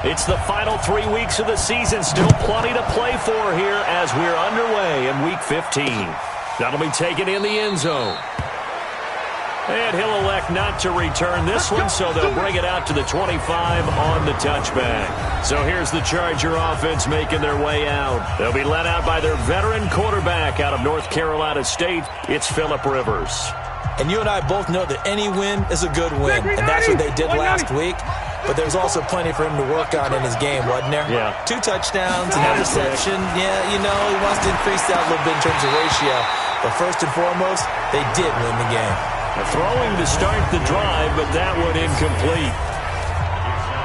It's the final 3 weeks of the season. Still plenty to play for here as we're underway in Week 15. That'll be taken in the end zone. And he'll elect not to return this one, so they'll bring it out to the 25 on the touchback. So here's the Charger offense making their way out. They'll be led out by their veteran quarterback out of North Carolina State. It's Phillip Rivers. And you and I both know that any win is a good win, and that's what they did last week. But there's also plenty for him to work on in his game, wasn't there? Yeah. 2 touchdowns, an interception. Yeah, you know, he wants to increase that a little bit in terms of ratio. But first and foremost, they did win the game. Throwing to start the drive, but that one incomplete.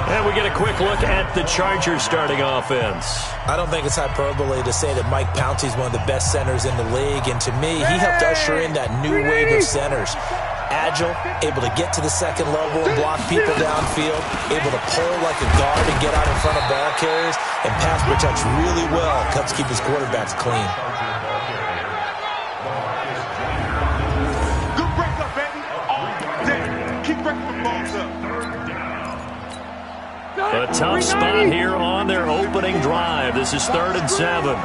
And we get a quick look at the Chargers starting offense. I don't think it's hyperbole to say that Mike Pouncey's one of the best centers in the league. And to me, he helped usher in that new wave of centers. Agile, able to get to the second level and block people downfield, able to pull like a guard and get out in front of ball carriers, and pass protects really well, helps keep his quarterbacks clean. Good break up, baby. All day. Keep breaking the balls up. A tough spot here on their opening drive. This is 3rd and 7.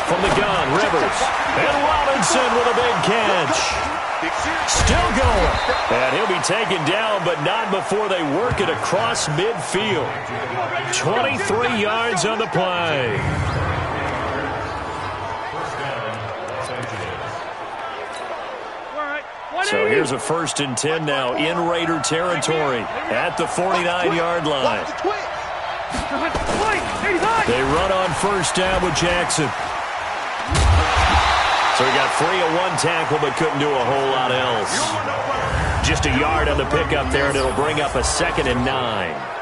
From the gun, Rivers. And Robinson with a big catch. Still going. And he'll be taken down, but not before they work it across midfield. 23 yards on the play. So here's a 1st and 10 now in Raider territory at the 49-yard line. They run on 1st down with Jackson. So he got free of 1 tackle but couldn't do a whole lot else. Just a yard on the pickup there, and it'll bring up a 2nd and 9.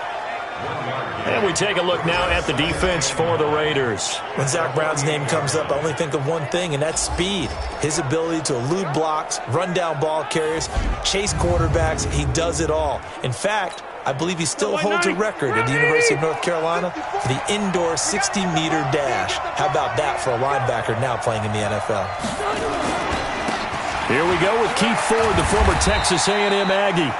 And we take a look now at the defense for the Raiders. When Zach Brown's name comes up, I only think of one thing, and that's speed. His ability to elude blocks, run down ball carriers, chase quarterbacks. He does it all. In fact, I believe he still holds a record at the University of North Carolina for the indoor 60-meter dash. How about that for a linebacker now playing in the NFL? Here we go with Keith Ford, the former Texas A&M Aggie.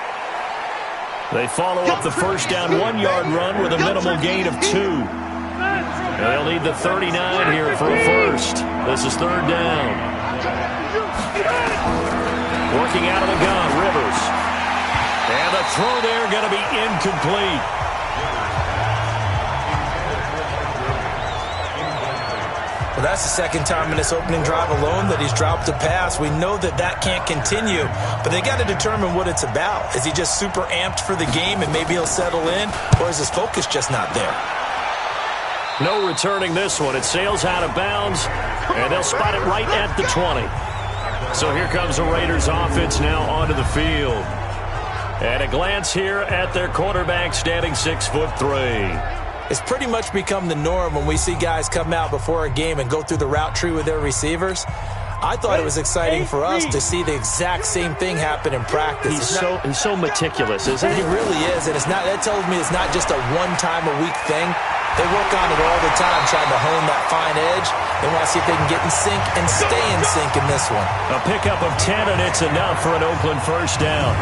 They follow up the 1st down 1-yard run with a minimal gain of 2. And they'll need the 39 here for a 1st. This is 3rd down. Working out of the gun, Rivers. And the throw there going to be incomplete. Well, that's the 2nd time in this opening drive alone that he's dropped a pass. We know that that can't continue, but they got to determine what it's about. Is he just super amped for the game and maybe he'll settle in, or is his focus just not there? No returning this one. It sails out of bounds, and they'll spot it right at the 20. So here comes the Raiders offense now onto the field. And a glance here at their quarterback standing 6'3". It's pretty much become the norm when we see guys come out before a game and go through the route tree with their receivers. I thought it was exciting for us to see the exact same thing happen in practice. He's so meticulous, isn't he? He really is, and that tells me it's not just a one-time-a-week thing. They work on it all the time, trying to hone that fine edge. They want to see if they can get in sync and stay in sync in this one. A pickup of 10, and it's enough for an Oakland 1st down.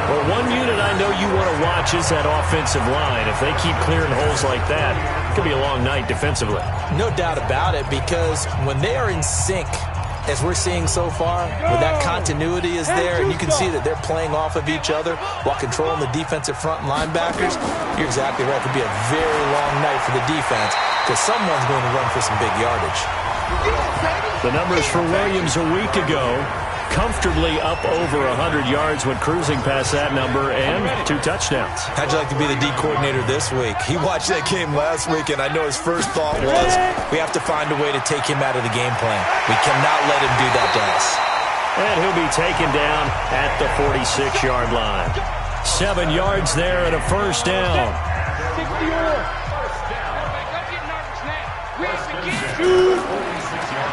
Well, one unit I know you want to watch is that offensive line. If they keep clearing holes like that, it could be a long night defensively. No doubt about it, because when they are in sync, as we're seeing so far, when that continuity is there, and you can see that they're playing off of each other while controlling the defensive front and linebackers, you're exactly right. It could be a very long night for the defense because someone's going to run for some big yardage. The numbers for Williams a week ago, comfortably up over 100 yards when cruising past that number, and 2 touchdowns. How'd you like to be the D coordinator this week? He watched that game last week, and I know his first thought was, we have to find a way to take him out of the game plan. We cannot let him do that to us. And he'll be taken down at the 46-yard line. 7 yards there and a 1st down.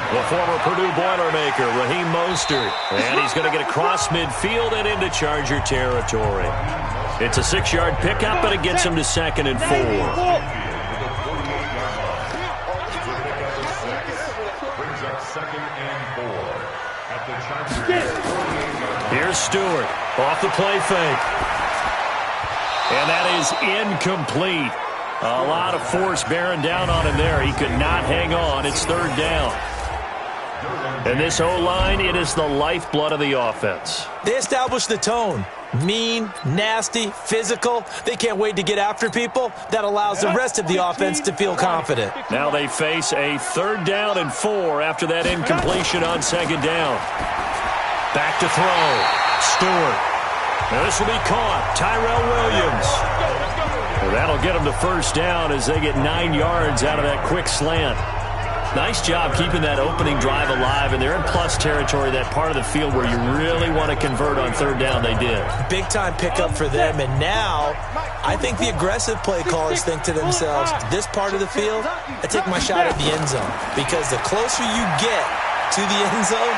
The former Purdue Boilermaker, Raheem Mostert. And he's going to get across midfield and into Charger territory. It's a 6-yard pickup, but it gets him to 2nd and 4. Here's Stewart off the play fake. And that is incomplete. A lot of force bearing down on him there. He could not hang on. It's third down. And this O-line, it is the lifeblood of the offense. They established the tone. Mean, nasty, physical. They can't wait to get after people. That allows the rest of the offense to feel confident. Now they face a 3rd down and 4 after that incompletion on 2nd down. Back to throw. Stewart. Now this will be caught. Tyrell Williams. Well, that'll get them the 1st down as they get 9 yards out of that quick slant. Nice job keeping that opening drive alive, and they're in plus territory, that part of the field where you really want to convert on 3rd down. They did. Big-time pickup for them, and now I think the aggressive play callers think to themselves, this part of the field, I take my shot at the end zone, because the closer you get to the end zone,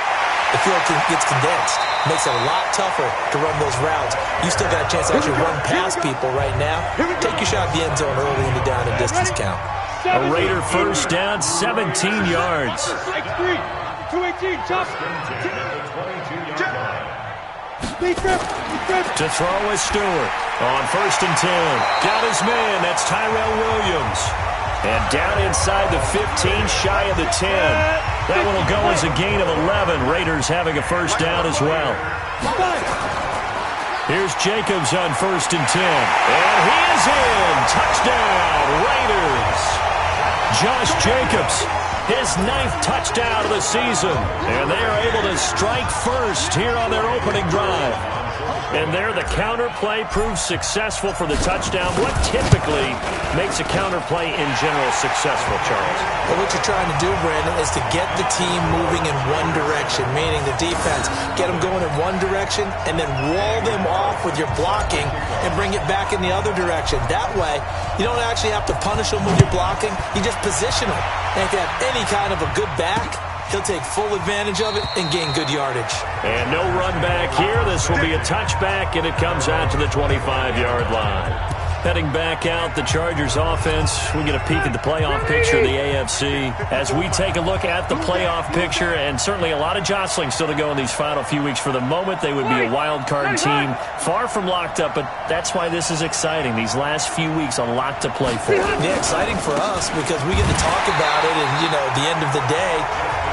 the field gets condensed. Makes it a lot tougher to run those routes. You still got a chance to actually run past people right now. Take your shot at the end zone early in the down and distance count. A Raider 1st down, 17 yards. 218, jump. To throw is Stewart. On 1st and 10. Got his man. That's Tyrell Williams. And down inside the 15, shy of the 10. That one will go as a gain of 11. Raiders having a 1st down as well. Here's Jacobs on 1st and 10. And he is in. Touchdown, Raiders. Josh Jacobs, his 9th touchdown of the season. And they are able to strike first here on their opening drive. And there the counter play proves successful for the touchdown. What typically makes a counter play in general successful, Charles? Well, what you're trying to do, Brandon, is to get the team moving in one direction, meaning the defense, get them going in one direction and then wall them off with your blocking and bring it back in the other direction. That way, you don't actually have to punish them when you're blocking. You just position them. And if you have any kind of a good back, he'll take full advantage of it and gain good yardage. And no run back here. This will be a touchback, and it comes out to the 25-yard line. Heading back out, the Chargers offense. We get a peek at the playoff picture of the AFC. As we take a look at the playoff picture, and certainly a lot of jostling still to go in these final few weeks. For the moment, they would be a wild card team, far from locked up, but that's why this is exciting. These last few weeks, a lot to play for. Yeah, exciting for us because we get to talk about it, and, you know, at the end of the day,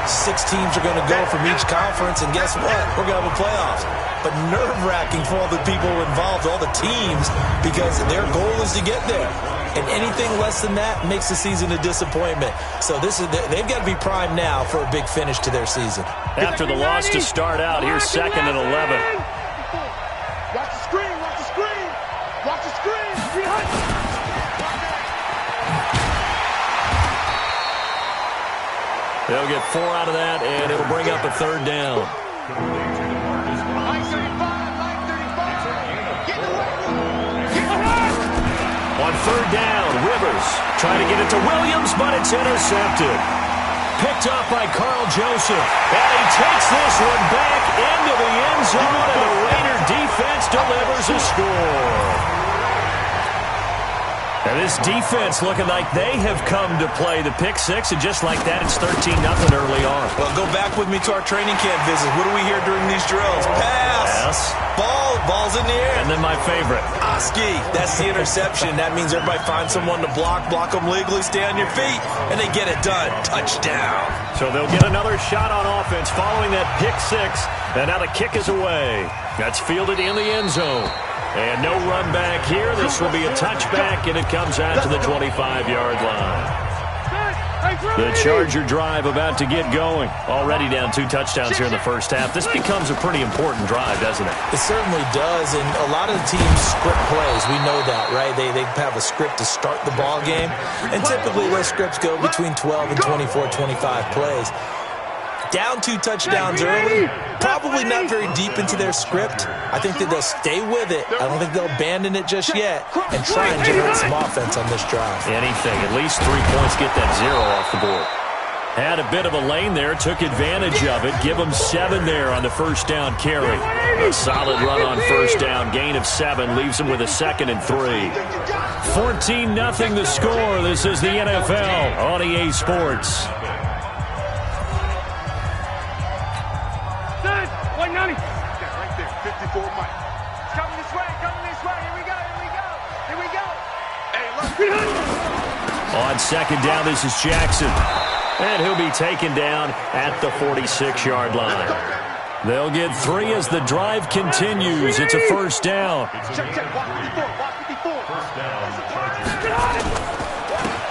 6 teams are going to go from each conference, and guess what? We're going to have a playoffs. But nerve-wracking for all the people involved, all the teams, because their goal is to get there. And anything less than that makes the season a disappointment. So they've got to be primed now for a big finish to their season. After the loss to start out, here's 2nd and 11. Watch the screen, watch the screen. Watch the screen. They'll get 4 out of that, and it'll bring up a 3rd down. On 3rd down, Rivers trying to get it to Williams, but it's intercepted. Picked up by Carl Joseph. And he takes this one back into the end zone, and the Raider defense delivers a score. And this defense looking like they have come to play the pick 6, and just like that, it's 13-0 early on. Well, go back with me to our training camp visit. What do we hear during these drills? Pass. Ball's in the air. And then my favorite. Oski, that's the interception. That means everybody finds someone to block them legally, stay on your feet, and they get it done. Touchdown. So they'll get another shot on offense following that pick 6, and now the kick is away. That's fielded in the end zone. And no run back here. This will be a touchback, and it comes out to the 25-yard line. The Charger drive about to get going. Already down 2 touchdowns here in the first half. This becomes a pretty important drive, doesn't it? It certainly does, and a lot of the teams script plays. We know that, right? They have a script to start the ball game, and typically those scripts go between 12 and 24, 25 plays. Down 2 touchdowns early, probably not very deep into their script. I think that they'll stay with it. I don't think they'll abandon it just yet and try and generate some offense on this drive. Anything, at least 3 points, get that 0 off the board. Had a bit of a lane there, took advantage of it. Give them 7 there on the 1st down carry. A solid run on 1st down, gain of 7, leaves them with a 2nd and 3. 14-0 the score. This is the NFL on EA Sports. Right there, 54 Mike. Coming this way, here we go. On second down, this is Jackson. And he'll be taken down at the 46-yard line. They'll get 3 as the drive continues. It's a first down.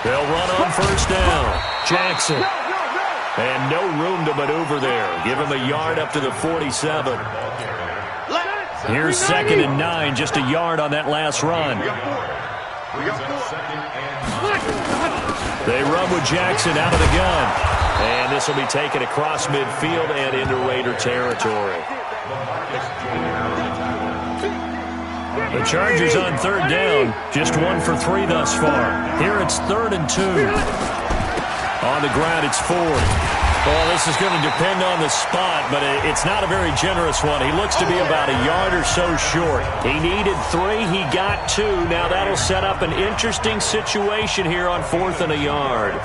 They'll run on first down. Jackson. And no room to maneuver there. Give him a yard up to the 47. Here's 2nd and 9, just a yard on that last run. They run with Jackson out of the gun. And this will be taken across midfield and into Raider territory. The Chargers on third down, just 1 for 3 thus far. Here it's 3rd and 2. On the ground, it's Ford. Well, this is going to depend on the spot, but it's not a very generous one. He looks to be about a yard or so short. He needed 3. He got 2. Now that'll set up an interesting situation here on 4th and a yard.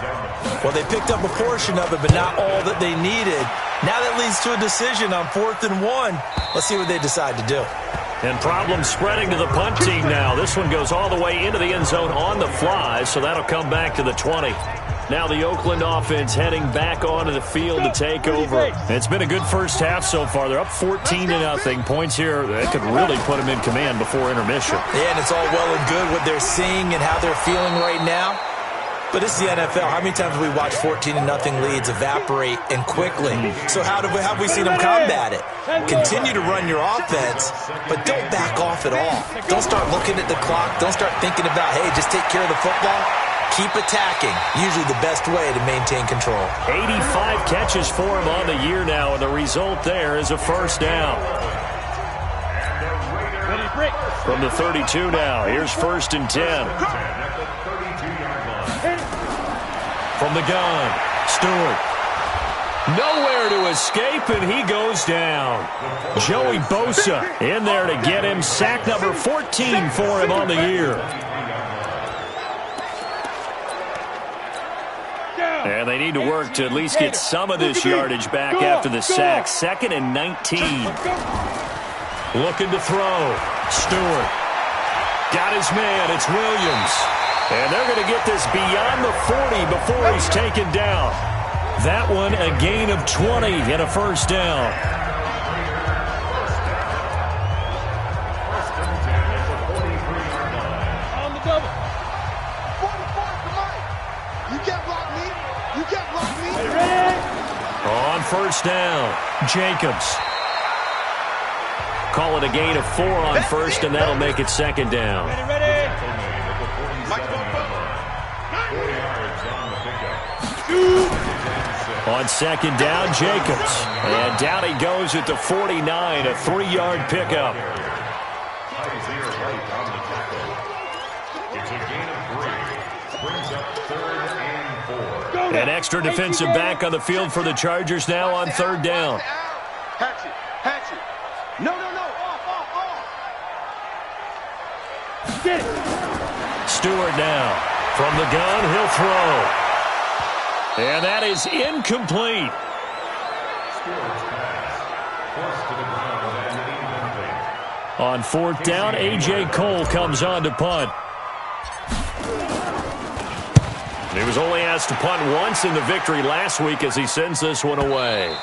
Well, they picked up a portion of it, but not all that they needed. Now that leads to a decision on 4th and 1. Let's see what they decide to do. And problems spreading to the punt team now. This one goes all the way into the end zone on the fly, so that'll come back to the 20. Now the Oakland offense heading back onto the field to take over. It's been a good first half so far. They're up 14-0. Points here that could really put them in command before intermission. Yeah, and it's all well and good what they're seeing and how they're feeling right now. But this is the NFL. How many times have we watched 14-0 leads evaporate and quickly? So how have we seen them combat it? Continue to run your offense, but don't back off at all. Don't start looking at the clock. Don't start thinking about, hey, just take care of the football. Keep attacking. Usually the best way to maintain control. 85 catches for him on the year now, and the result there is a first down. From the 32 now, here's 1st and 10. From the gun, Stewart. Nowhere to escape, and he goes down. Joey Bosa in there to get him. Sack number 14 for him on the year. And they need to work to at least get some of this yardage back after the sack. 2nd and 19. Looking to throw. Stewart. Got his man. It's Williams. And they're going to get this beyond the 40 before he's taken down. That one a gain of 20 and a first down. On the double. 44, come on. You can't block me. You can't block me. On first down, Jacobs. Call it a gain of 4 on first, and that'll make it 2nd down. On 2nd down, Jacobs. And down he goes at the 49, a 3-yard pickup. An extra defensive back on the field for the Chargers now on 3rd down. Hatch it. No. Off. Get it. Stewart now. From the gun, he'll throw. And that is incomplete. On 4th down, A.J. Cole comes on to punt. He was only asked to punt once in the victory last week as he sends this one away.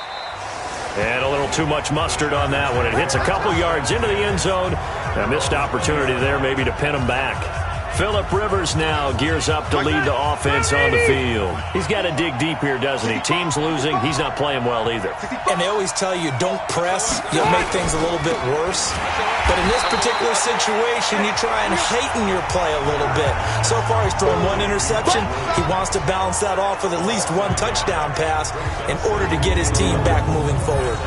And a little too much mustard on that one. It hits a couple yards into the end zone. A missed opportunity there maybe to pin him back. Phillip Rivers now gears up to lead the offense on the field. He's got to dig deep here, doesn't he? Team's losing. He's not playing well either. And they always tell you, don't press. You'll make things a little bit worse. But in this particular situation, you try and heighten your play a little bit. So far, he's thrown 1 interception. He wants to balance that off with at least 1 touchdown pass in order to get his team back moving forward.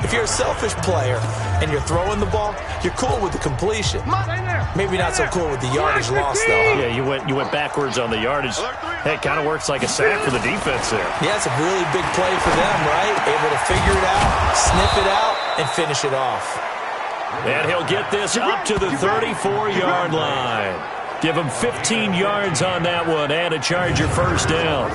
If you're a selfish player and you're throwing the ball, you're cool with the completion. Maybe not so cool with the yardage loss, though. Huh? Yeah, you went backwards on the yardage. Hey, it kind of works like a sack for the defense there. Yeah, it's a really big play for them, right? Able to figure it out, sniff it out, and finish it off. And he'll get this up to the 34-yard line. Give him 15 yards on that one and a Charger first down.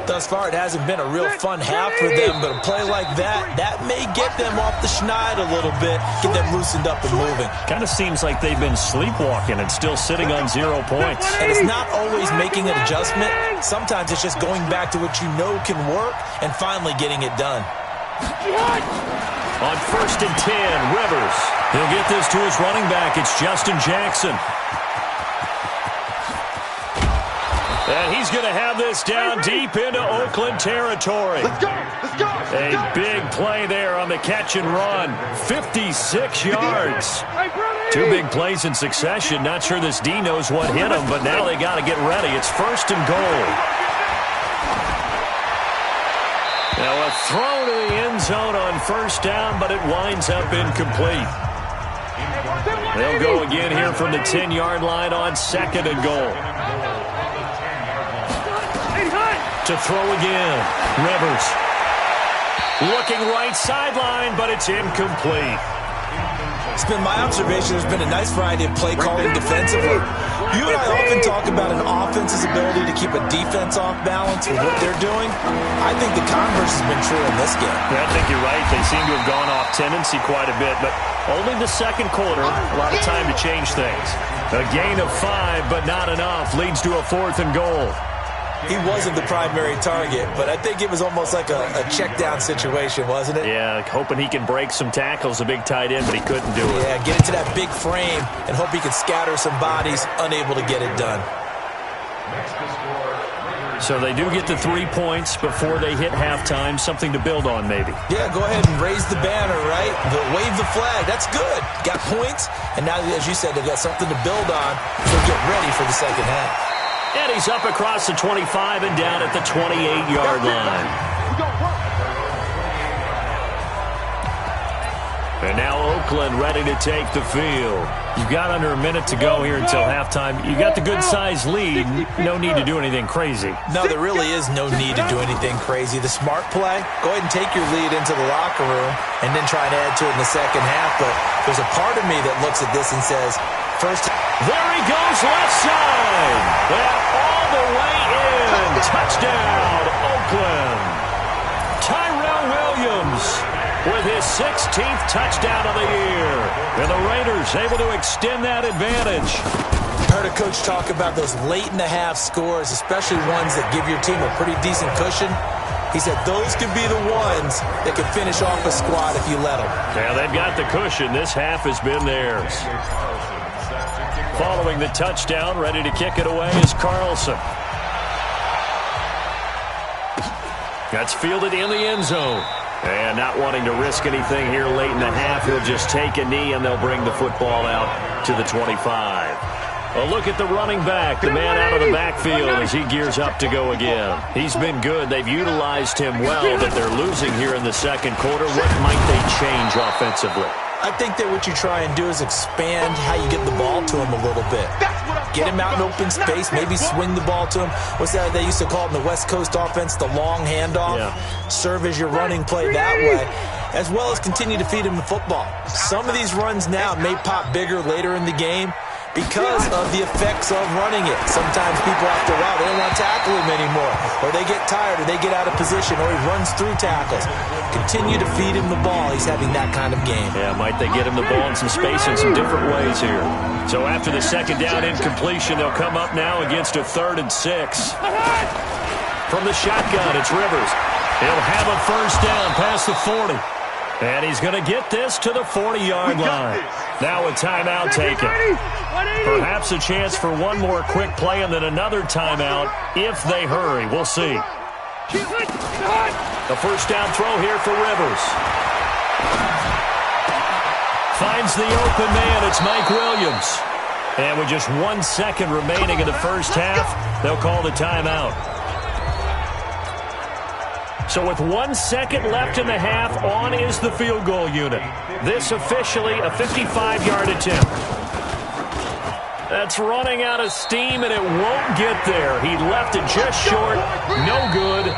Thus far, it hasn't been a real fun half for them, but a play like that may get them off the schneid a little bit, get them loosened up and moving. Kind of seems like they've been sleepwalking and still sitting on 0 points. And it's not always making an adjustment. Sometimes it's just going back to what you know can work and finally getting it done. On 1st and 10, Rivers. He'll get this to his running back. It's Justin Jackson. And he's going to have this down deep into Oakland territory. Let's go! Let's go! A big play there on the catch and run. 56 yards. 2 big plays in succession. Not sure this D knows what hit him, but now they got to get ready. It's 1st and goal. Now a throw to the end zone on 1st down, but it winds up incomplete. They'll go again here from the 10-yard line on 2nd and goal. To throw again. Rivers. Looking right sideline, but it's incomplete. It's been my observation there's been a nice variety of play calling defensively. You and I often talk about an offense's ability to keep a defense off balance with what they're doing. I think the converse has been true in this game. Yeah, I think you're right. They seem to have gone off tendency quite a bit, but only the 2nd quarter. A lot of time to change things. A gain of 5, but not enough. Leads to a 4th and goal. He wasn't the primary target, but I think it was almost like a check-down situation, wasn't it? Yeah, hoping he can break some tackles, a big tight end, but he couldn't do it. Yeah, get into that big frame and hope he can scatter some bodies, unable to get it done. So they do get the 3 points before they hit halftime, something to build on maybe. Yeah, go ahead and raise the banner, right? Wave the flag. That's good. Got points, and now, as you said, they've got something to build on, so get ready for the second half. And he's up across the 25 and down at the 28-yard line. And now Oakland ready to take the field. You've got under a minute to go here until halftime. You got the good-sized lead. No need to do anything crazy. No, there really is no need to do anything crazy. The smart play, go ahead and take your lead into the locker room and then try to add to it in the second half. But there's a part of me that looks at this and says, first... There he goes, left side. And all the way in. Touchdown, Oakland. Tyrell Williams with his 16th touchdown of the year. And the Raiders able to extend that advantage. Heard a coach talk about those late-in-the-half scores, especially ones that give your team a pretty decent cushion. He said those could be the ones that could finish off a squad if you let them. Yeah, they've got the cushion. This half has been theirs. Following the touchdown, ready to kick it away is Carlson. That's fielded in the end zone. And not wanting to risk anything here late in the half, he'll just take a knee and they'll bring the football out to the 25. A look at the running back, the man out of the backfield as he gears up to go again. He's been good. They've utilized him well, but they're losing here in the 2nd quarter. What might they change offensively? I think that what you try and do is expand how you get the ball to him a little bit. Get him out in open space, maybe swing the ball to him. What's that they used to call it in the West Coast offense, the long handoff? Yeah. Serve as your running play that way, as well as continue to feed him the football. Some of these runs now may pop bigger later in the game because of the effects of running it. Sometimes people, after a while, they don't want to tackle him anymore, or they get tired, or they get out of position, or he runs through tackles. Continue to feed him the ball. He's having that kind of game. Yeah, might they get him the ball in some space in some different ways here. So after the 2nd down incompletion, they'll come up now against a 3rd and 6. From the shotgun, it's Rivers. He'll have a 1st down past the 40. And he's going to get this to the 40-yard line. Now a timeout taken. Perhaps a chance for one more quick play and then another timeout if they hurry. We'll see. The 1st down throw here for Rivers. Finds the open man. It's Mike Williams. And with just 1 second remaining in the first half, they'll call the timeout. So with 1 second left in the half, on is the field goal unit. This officially a 55-yard attempt. That's running out of steam, and it won't get there. He left it just short. No good.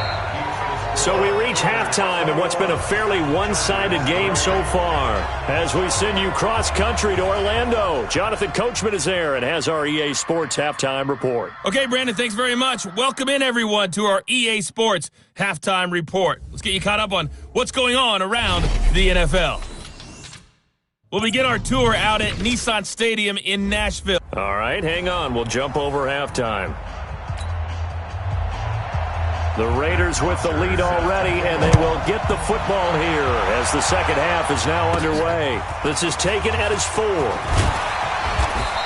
So we reach halftime in what's been a fairly one-sided game so far. As we send you cross-country to Orlando, Jonathan Coachman is there and has our EA Sports Halftime Report. Okay, Brandon, thanks very much. Welcome in, everyone, to our EA Sports Halftime Report. Let's get you caught up on what's going on around the NFL. We'll begin our tour out at Nissan Stadium in Nashville. All right, hang on. We'll jump over halftime. The Raiders with the lead already, and they will get the football here as the second half is now underway. This is taken at his 4.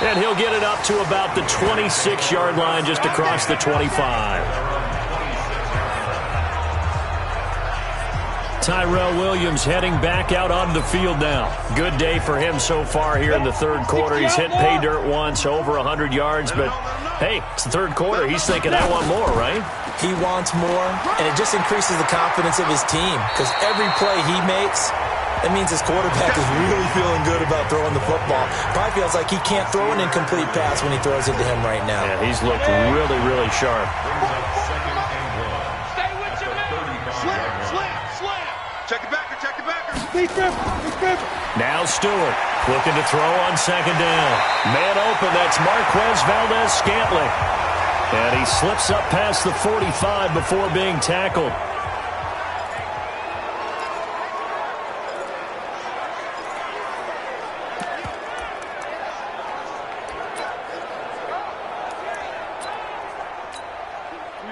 And he'll get it up to about the 26-yard line just across the 25. Tyrell Williams heading back out onto the field now. Good day for him so far here in the third quarter. He's hit pay dirt once, over 100 yards, but hey, it's the third quarter. He's thinking, I want more, right? He wants more, and it just increases the confidence of his team because every play he makes, that means his quarterback is really feeling good about throwing the football. Probably feels like he can't throw an incomplete pass when he throws it to him right now. Yeah, he's looked really, really sharp. Stay with your man. Slam. Check it backer. Now Stewart looking to throw on second down. Man open, that's Marquez Valdez-Scantling. And he slips up past the 45 before being tackled.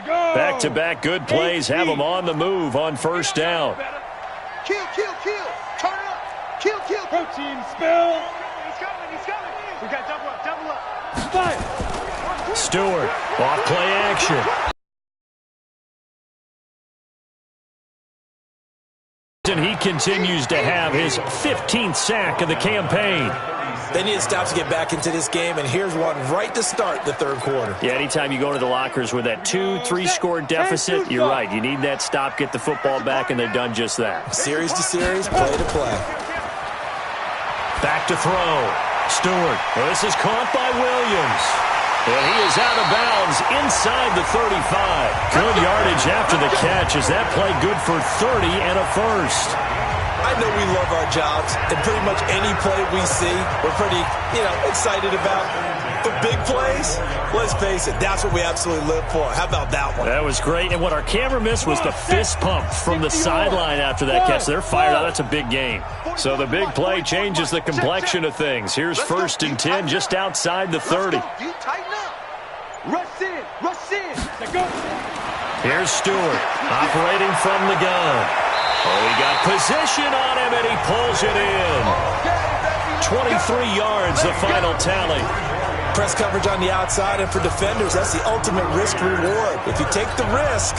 Back-to-back good plays have them on the move on first down. Kill. Turn it up. Kill. Protein spill. He's coming. We got double up. Fire. Stewart, off play action. And he continues to have his 15th sack of the campaign. They need to stop to get back into this game, and here's one right to start the third quarter. Yeah, anytime you go into the lockers with that 2-3 score deficit, you're right. You need that stop, get the football back, and they've done just that. Series to series, play to play. Back to throw. Stewart. Well, this is caught by Williams. And he is out of bounds inside the 35. Good yardage after the catch. Is that play good for 30 and a first? I know we love our jobs, and pretty much any play we see, we're pretty, excited about. The big plays, let's face it, that's what we absolutely live for. How about that one? That was great, and what our camera missed was the fist pump from the sideline after that catch. They're fired out. That's a big game. So the big play changes the complexion of things. Here's first and 10 just outside the 30. Tighten up. Rush in. Let's go. Here's Stewart operating from the gun. Oh, he got position on him, and he pulls it in. 23 yards, the final tally. Press coverage on the outside, and for defenders, that's the ultimate risk-reward. If you take the risk,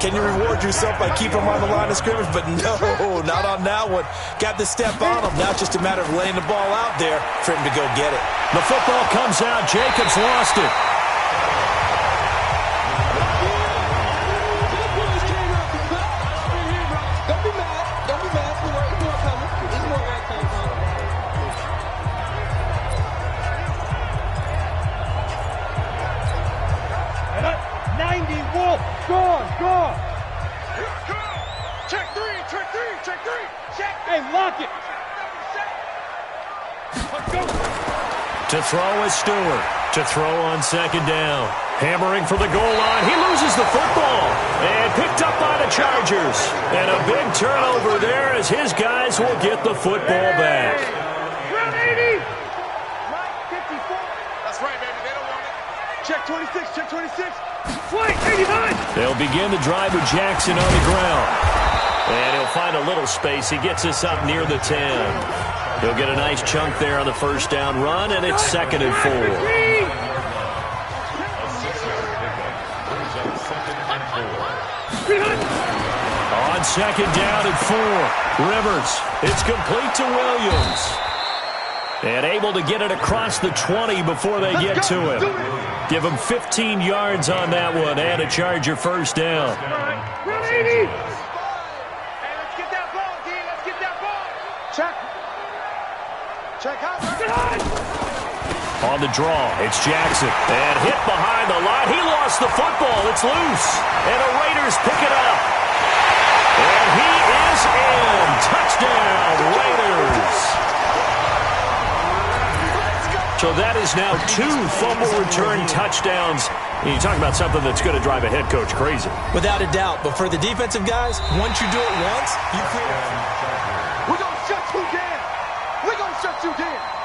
can you reward yourself by keeping them on the line of scrimmage? But no, not on that one. Got the step on him. Now it's just a matter of laying the ball out there for him to go get it. The football comes out. Jacobs lost it. Gone. Check three. Check. Hey, lock it. Let's go. To throw is Stewart. To throw on second down. Hammering for the goal line. He loses the football. And picked up by the Chargers. And a big turnover there as his guys will get the football back. Round 80. Right, 54. That's right, baby. They don't want it. Check 26. Flank, 89. They'll begin the drive with Jackson on the ground. And he'll find a little space. He gets us up near the 10. He'll get a nice chunk there on the first down run, and it's 2nd and 4. On second down and 4. Rivers. It's complete to Williams. And able to get it across the 20 before they get to him. Give him 15 yards on that one and a Charger first down. Round 80. Hey, let's get that ball, D. Let's get that ball. Check. On the draw, it's Jackson. And hit behind the line. He lost the football. It's loose. And the Raiders pick it up. And he is in. Touchdown, Raiders. So that is now 2 fumble return touchdowns. And you talk about something that's going to drive a head coach crazy. Without a doubt. But for the defensive guys, once you do it once, you create. We're going to shut you down. We're going to shut you down.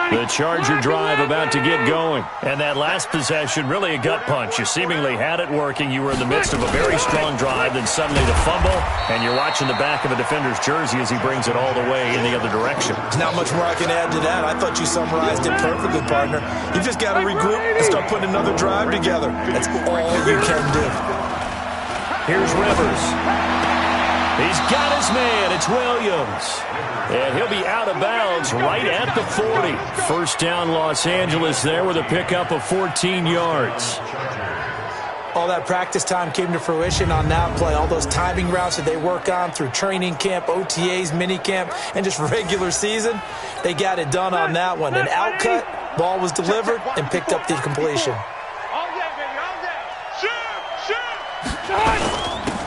The Charger drive about to get going. And that last possession, really a gut punch. You seemingly had it working. You were in the midst of a very strong drive, then suddenly the fumble, and you're watching the back of a defender's jersey as he brings it all the way in the other direction. There's not much more I can add to that. I thought you summarized it perfectly, partner. You just got to regroup and start putting another drive together. That's all you can do. Here's Rivers. He's got his man. It's Williams. And he'll be out of bounds right at the 40. First down, Los Angeles there with a pickup of 14 yards. All that practice time came to fruition on that play. All those timing routes that they work on through training camp, OTAs, minicamp, and just regular season, they got it done on that one. An outcut, ball was delivered, and picked up the completion. All day, baby, all day. Shoot!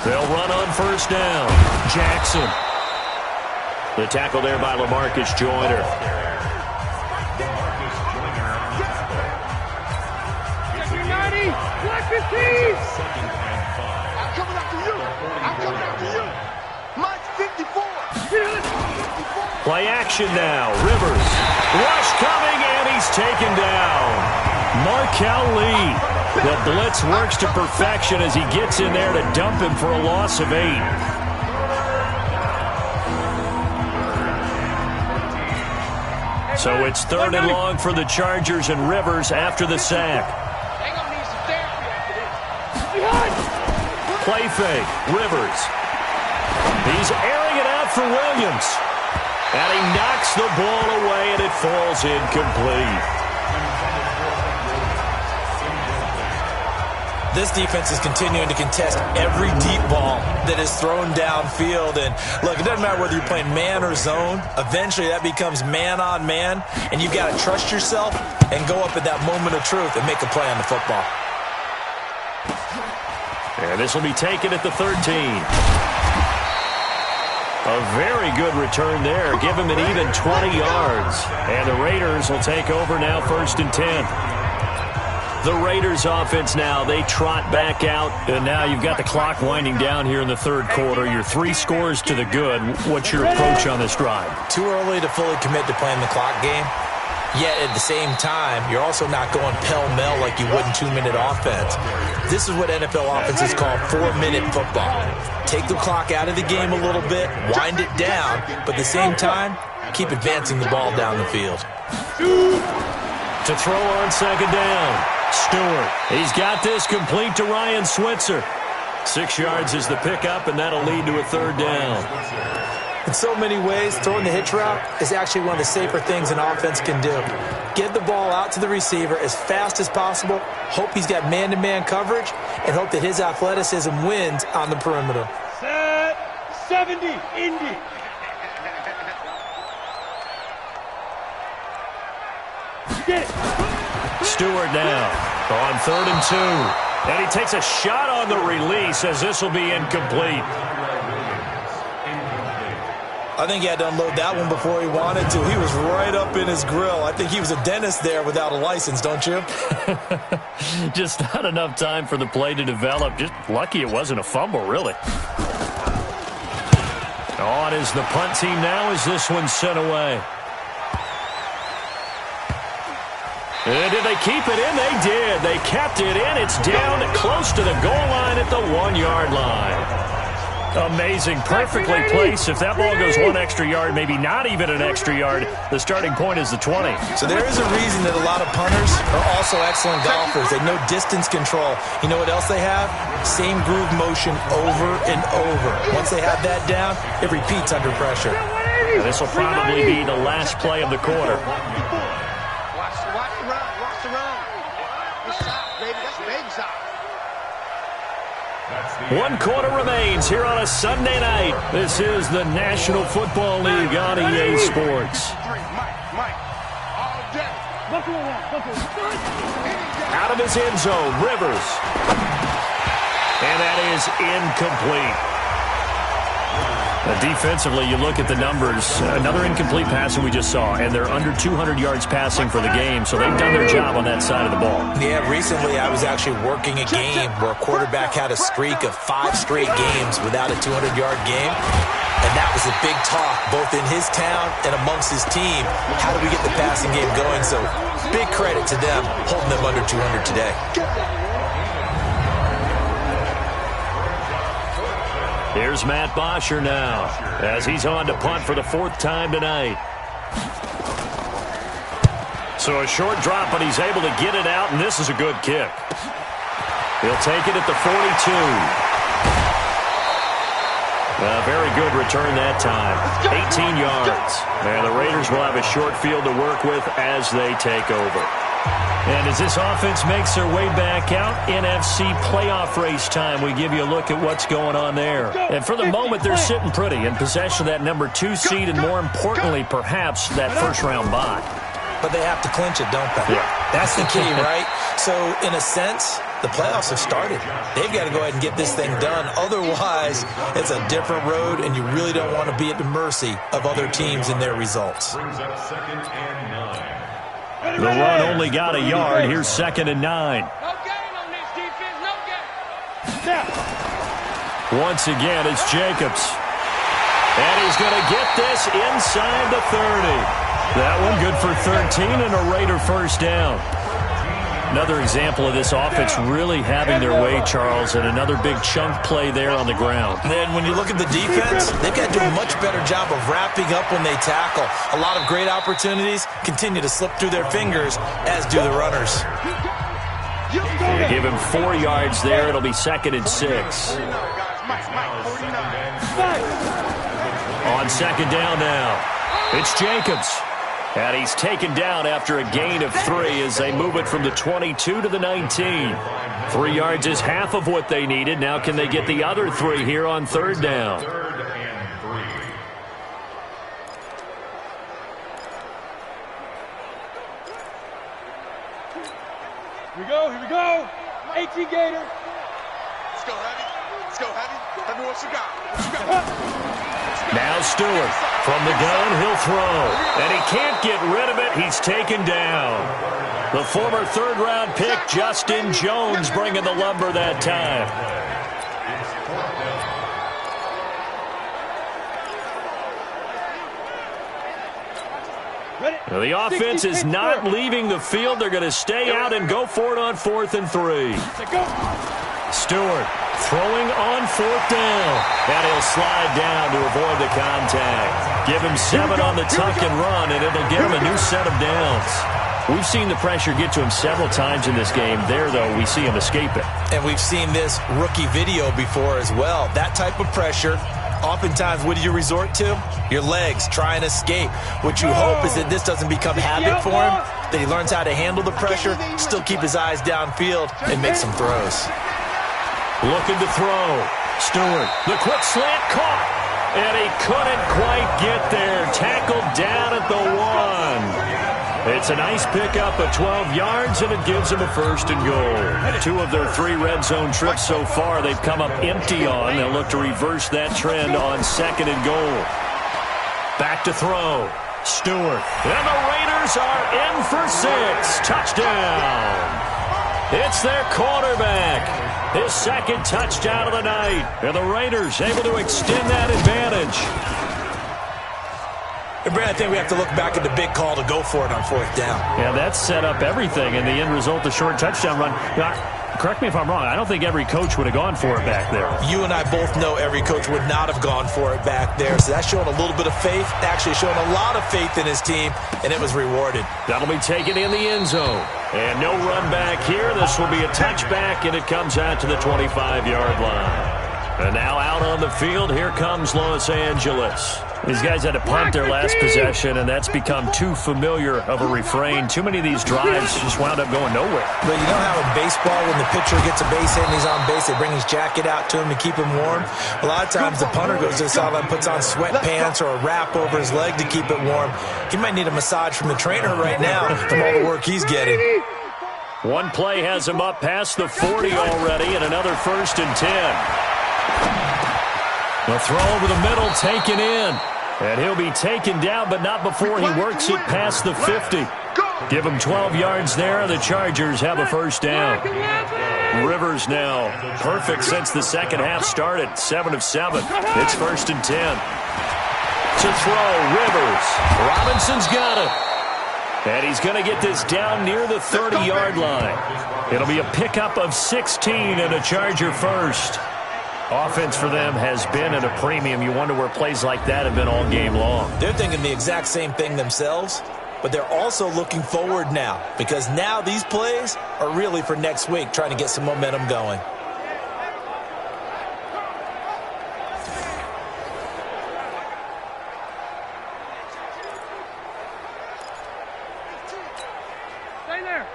They'll run on first down. Jackson. The tackle there by LaMarcus Joyner. I'm coming after you. I'm coming after you. Mine's 54. Play action now. Rivers. Rush coming, and he's taken down. Markel Lee. The blitz works to perfection as he gets in there to dump him for a loss of 8. So it's 3rd and long for the Chargers, and Rivers after the sack. They're going to need some therapy after this. Play fake. Rivers. He's airing it out for Williams. And he knocks the ball away, and it falls incomplete. This defense is continuing to contest every deep ball that is thrown downfield. And look, it doesn't matter whether you're playing man or zone. Eventually, that becomes man on man. And you've got to trust yourself and go up at that moment of truth and make a play on the football. And this will be taken at the 13. A very good return there. Give him an even 20 yards. And the Raiders will take over now, 1st and 10. The Raiders offense now, they trot back out, and now you've got the clock winding down here in the 3rd quarter. You're 3 scores to the good. What's your approach on this drive? Too early to fully commit to playing the clock game. Yet at the same time, you're also not going pell-mell like you would in 2-minute offense. This is what NFL offenses call 4-minute football. Take the clock out of the game a little bit, wind it down, but at the same time, keep advancing the ball down the field. To throw on 2nd down. Stewart. He's got this complete to Ryan Switzer. 6 yards is the pickup, and that'll lead to a 3rd down. In so many ways, throwing the hitch route is actually one of the safer things an offense can do. Get the ball out to the receiver as fast as possible, hope he's got man-to-man coverage, and hope that his athleticism wins on the perimeter. Set 70, Indy. Get it. Stewart now on 3rd and 2. And he takes a shot on the release as this will be incomplete. I think he had to unload that one before he wanted to. He was right up in his grill. I think he was a dentist there without a license, don't you? Just not enough time for the play to develop. Just lucky it wasn't a fumble, really. On is the punt team now as this one's sent away. And did they keep it in? They did. They kept it in. It's down close to the goal line at the 1-yard line. Amazing. Perfectly placed. If that ball goes 1 extra yard, maybe not even an extra yard, the starting point is the 20. So there is a reason that a lot of punters are also excellent golfers. They know distance control. You know what else they have? Same groove motion over and over. Once they have that down, it repeats under pressure. And this will probably be the last play of the quarter. Watch the run. It's soft, baby. That's baby soft. 1 quarter remains here on a Sunday night. This is the National Football League on EA Sports. Mike, all day. Out of his end zone, Rivers. And that is incomplete. Defensively, you look at the numbers. Another incomplete passing we just saw, and they're under 200 yards passing for the game, so they've done their job on that side of the ball. Yeah, recently I was actually working a game where a quarterback had a streak of 5 straight games without a 200-yard game, and that was a big talk both in his town and amongst his team. How do we get the passing game going? So big credit to them holding them under 200 today. Here's Matt Bosher now as he's on to punt for the 4th time tonight. So a short drop, but he's able to get it out, and this is a good kick. He'll take it at the 42. A very good return that time. 18 yards. And the Raiders will have a short field to work with as they take over. And as this offense makes their way back out, NFC playoff race time, we give you a look at what's going on there. And for the moment, they're sitting pretty in possession of that number 2 seed and, more importantly, perhaps that first-round bye. But they have to clinch it, don't they? Yeah. That's the key, right? So, in a sense, the playoffs have started. They've got to go ahead and get this thing done. Otherwise, it's a different road, and you really don't want to be at the mercy of other teams and their results. The run only got a yard. Here's 2nd and 9. No gain on this defense, no gain. Once again, it's Jacobs. And he's going to get this inside the 30. That one good for 13 and a Raider first down. Another example of this offense really having their way, Charles, and another big chunk play there on the ground. And then when you look at the defense, they've got to do a much better job of wrapping up when they tackle. A lot of great opportunities continue to slip through their fingers, as do the runners. They give him 4 yards there. It'll be 2nd and 6. On 2nd down now, it's Jacobs. And he's taken down after a gain of 3 as they move it from the 22 to the 19. 3 yards is half of what they needed. Now can they get the other 3 here on 3rd down? Here we go. 18 Gator. Let's go heavy. Let's go heavy. Tell me what you got. What you got? Now Stewart from the gun, he'll throw. And he can't get rid of it. He's taken down. The former 3rd-round pick, Justin Jones, bringing the lumber that time. Now the offense is not leaving the field. They're going to stay out and go for it on 4th and 3. Stewart throwing on 4th down. And he'll slide down to avoid the contact. Give him 7 on the tuck and run, and it'll give him a new set of downs. We've seen the pressure get to him several times in this game. There, though, we see him escape it. And we've seen this rookie video before as well. That type of pressure, oftentimes, what do you resort to? Your legs, try and escape. What you hope is that this doesn't become habit for him, that he learns how to handle the pressure, still keep his eyes downfield, and make some throws. Looking to throw. Stewart, the quick slant caught. And he couldn't quite get there. Tackled down at the 1. It's a nice pickup of 12 yards, and it gives him a 1st and goal. 2 of their 3 red zone trips so far they've come up empty on. They'll look to reverse that trend on 2nd and goal. Back to throw. Stewart. And the Raiders are in for 6. Touchdown. It's their quarterback. His 2nd touchdown of the night. And the Raiders able to extend that advantage. And Brad, I think we have to look back at the big call to go for it on 4th down. Yeah, that set up everything, and the end result, the short touchdown run. Now, correct me if I'm wrong. I don't think every coach would have gone for it back there. You and I both know every coach would not have gone for it back there. So that's showing a little bit of faith, actually showing a lot of faith in his team, and it was rewarded. That'll be taken in the end zone. And no run back here. This will be a touchback, and it comes out to the 25-yard line. And now out on the field, here comes Los Angeles. These guys had to punt their last possession, and that's become too familiar of a refrain. Too many of these drives just wound up going nowhere. But you know how in baseball, when the pitcher gets a base hit and he's on base, they bring his jacket out to him to keep him warm? A lot of times the punter goes to the sideline, puts on sweatpants or a wrap over his leg to keep it warm. He might need a massage from the trainer right now from all the work he's getting. One play has him up past the 40 already, and another 1st and 10. The throw over the middle taken in. And he'll be taken down, but not before he works it past the 50. Give him 12 yards there, and the Chargers have a first down. Rivers now perfect since the second half started. 7 of 7. It's 1st and 10. To throw, Rivers. Robinson's got it. And he's going to get this down near the 30-yard line. It'll be a pickup of 16 and a Charger first. Offense for them has been at a premium. You wonder where plays like that have been all game long. They're thinking the exact same thing themselves, but they're also looking forward now because now these plays are really for next week, trying to get some momentum going.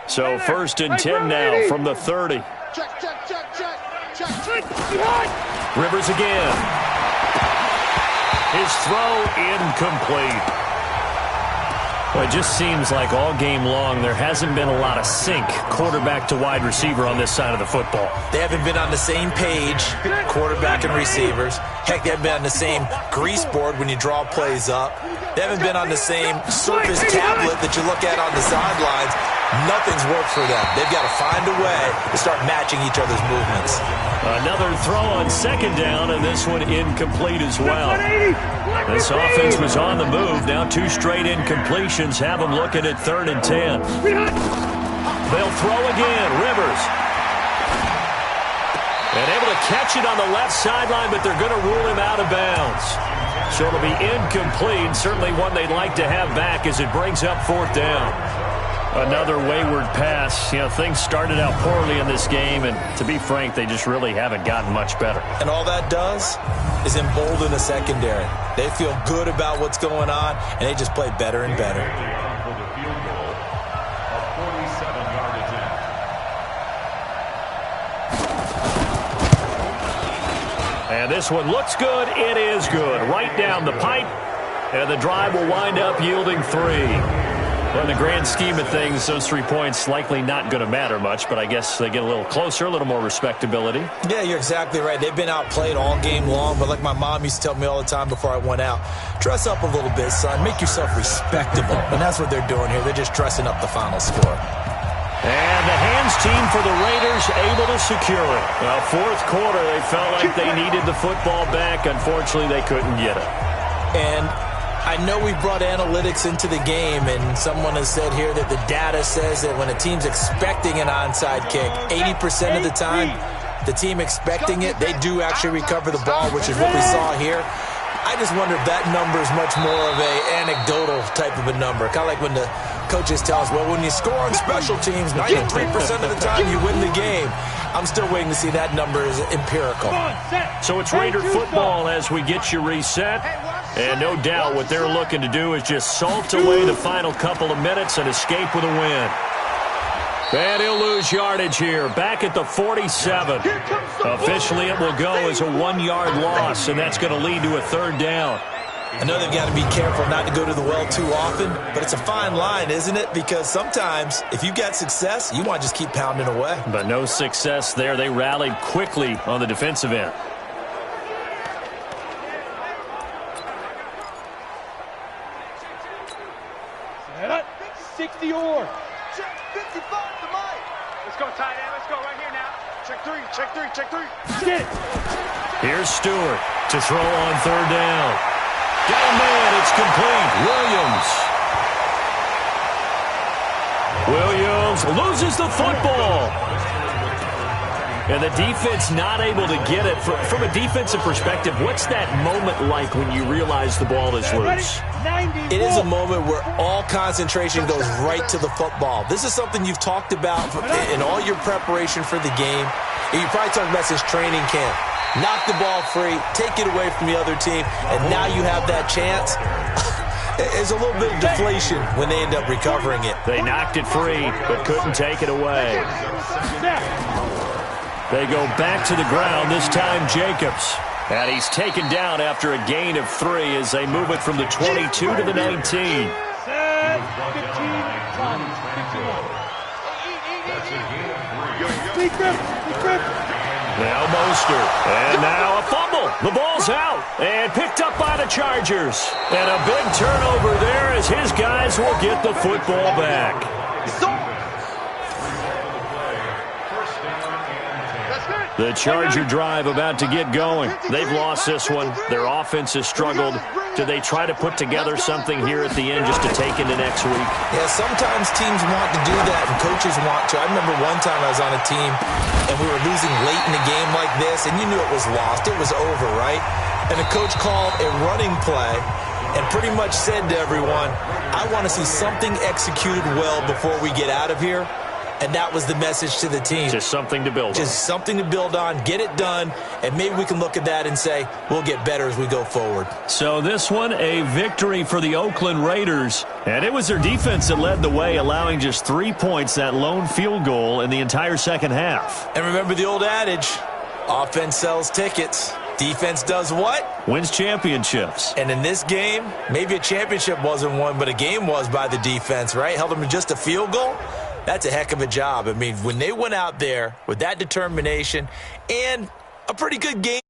So 1st and 10 now from the 30. Check, check, check, check. Rivers again. His throw incomplete. Well, it just seems like all game long there hasn't been a lot of sync quarterback to wide receiver on this side of the football. They haven't been on the same page, quarterback and receivers. Heck, they haven't been on the same grease board when you draw plays up. They haven't been on the same Surface tablet that you look at on the sidelines. Nothing's worked for them. They've got to find a way to start matching each other's movements. Another throw on 2nd down, and this one incomplete as well. This offense was on the move. Now 2 straight incompletions have them looking at 3rd and 10. They'll throw again. Rivers. And able to catch it on the left sideline, but they're going to rule him out of bounds. So it'll be incomplete. Certainly one they'd like to have back as it brings up 4th down. Another wayward pass. You know, things started out poorly in this game, and to be frank, they just really haven't gotten much better. And all that does is embolden the secondary. They feel good about what's going on, and they just play better and better. And this one looks good. It is good. Right down the pipe, and the drive will wind up yielding 3. Well, in the grand scheme of things, those 3 points likely not going to matter much, but I guess they get a little closer, a little more respectability. Yeah, you're exactly right. They've been outplayed all game long, but like my mom used to tell me all the time before I went out, dress up a little bit, son. Make yourself respectable. And that's what they're doing here. They're just dressing up the final score. And the hands team for the Raiders able to secure it. Well, 4th quarter, they felt like they needed the football back. Unfortunately, they couldn't get it. And I know we brought analytics into the game, and someone has said here that the data says that when a team's expecting an onside kick, 80% of the time, the team expecting it, they do actually recover the ball, which is what we saw here. I just wonder if that number is much more of a anecdotal type of a number. Kind of like when the coaches tell us, well, when you score on special teams, 93% of the time you win the game. I'm still waiting to see that number is empirical. So it's Raider football as we get you reset. And no doubt what they're looking to do is just salt away the final couple of minutes and escape with a win. And he'll lose yardage here, back at the 47. Officially, it will go as a 1-yard loss, and that's going to lead to a 3rd down. I know they've got to be careful not to go to the well too often, but it's a fine line, isn't it? Because sometimes, if you got success, you want to just keep pounding away. But no success there. They rallied quickly on the defensive end. Set up. 60 or. Check 55 to Mike. Let's go, tight end. Let's go right here now. Check 3, check 3, check 3. Get it. Here's Stewart to throw on 3rd down. Got a man. It's complete. Williams loses the football. And the defense not able to get it. From a defensive perspective, what's that moment like when you realize the ball is loose? It is a moment where all concentration goes right to the football. This is something you've talked about in all your preparation for the game. And you probably talked about since training camp. Knock the ball free, take it away from the other team, and now you have that chance. There's a little bit of deflation when they end up recovering it. They knocked it free, but couldn't take it away. They go back to the ground, this time Jacobs. And he's taken down after a gain of 3 as they move it from the 22 to the 19. Now Mostert. And now a fumble. ball. The ball's out and picked up by the Chargers. And a big turnover there as his guys will get the football back. The Charger drive about to get going. They've lost this one. Their offense has struggled. Do they try to put together something here at the end just to take into next week? Yeah, sometimes teams want to do that and coaches want to. I remember one time I was on a team and we were losing late in a game like this, and you knew it was lost. It was over, right? And the coach called a running play and pretty much said to everyone, I want to see something executed well before we get out of here. And that was the message to the team. Just something to build on. Just something to build on, get it done, and maybe we can look at that and say, we'll get better as we go forward. So this one, a victory for the Oakland Raiders. And it was their defense that led the way, allowing just 3 points, that lone field goal in the entire second half. And remember the old adage, offense sells tickets. Defense does what? Wins championships. And in this game, maybe a championship wasn't won, but a game was by the defense, right? Held them to just a field goal. That's a heck of a job. I mean, when they went out there with that determination and a pretty good game.